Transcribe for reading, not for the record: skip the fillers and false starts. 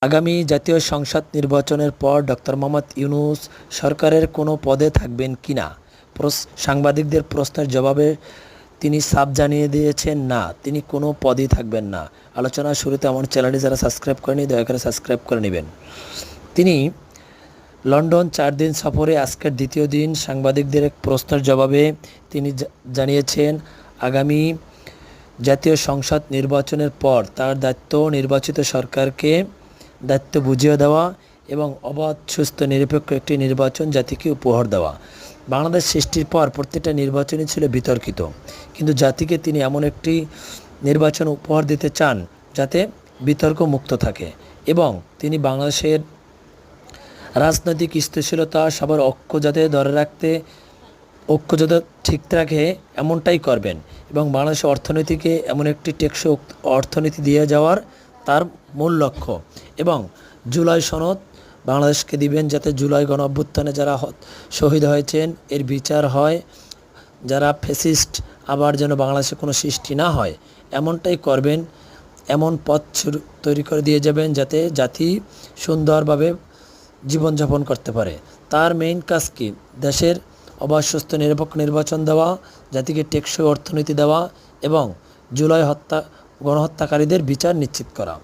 আগামী জাতীয় সংসদ নির্বাচনের পর ডক্টর মোহাম্মদ ইউনূস সরকারের কোনো পদে থাকবেন কিনা সাংবাদিকদের প্রশ্নের জবাবে তিনি সাফ জানিয়ে দিয়েছেন, না, তিনি কোনো পদেই থাকবেন না। আলোচনার শুরুতে আমার চ্যানেলটি যারা সাবস্ক্রাইব করেনি দয়া করে সাবস্ক্রাইব করে নেবেন। তিনি লন্ডন 4 দিন সফরে আজকের দ্বিতীয় দিন সাংবাদিকদের এক প্রশ্নের জবাবে তিনি জানিয়েছেন, আগামী জাতীয় সংসদ নির্বাচনের পর তার দায়িত্ব নির্বাচিত সরকারকে দায়িত্ব বুঝিয়ে দেওয়া এবং অবাধ, সুস্থ, নিরপেক্ষ একটি নির্বাচন জাতিকে উপহার দেওয়া। বাংলাদেশ সৃষ্টির পর প্রত্যেকটা নির্বাচনই ছিল বিতর্কিত, কিন্তু জাতিকে তিনি এমন একটি নির্বাচন উপহার দিতে চান যাতে বিতর্ক মুক্ত থাকে এবং তিনি বাংলাদেশের রাজনৈতিক স্থিতিশীলতা, সবার ঐক্য যাতে ধরে রাখতে ঐক্য যাতে ঠিক রাখে এমনটাই করবেন এবং বাংলাদেশের অর্থনীতিকে এমন একটি টেকসই অর্থনীতি দিয়ে যাওয়ার তার মূল লক্ষ্য। এবং জুলাই সনদ বাংলাদেশকে দিবেন যাতে জুলাই গণঅভ্যুত্থানে যারা শহীদ হয়েছেন এর বিচার হয়, যারা ফ্যাসিস্ট আবার যেন বাংলাদেশে কোনো সৃষ্টি না হয় এমনটাই করবেন। এমন পথ তৈরি করে দিয়ে যাবেন যাতে জাতি সুন্দরভাবে জীবনযাপন করতে পারে। তার মেইন কাজ কি? দেশের অবাধ, সুস্থ, নিরপেক্ষ নির্বাচন দেওয়া, জাতিকে টেকসই অর্থনীতি দেওয়া এবং জুলাই গণহত্যাকারীদের বিচার নিশ্চিত করা।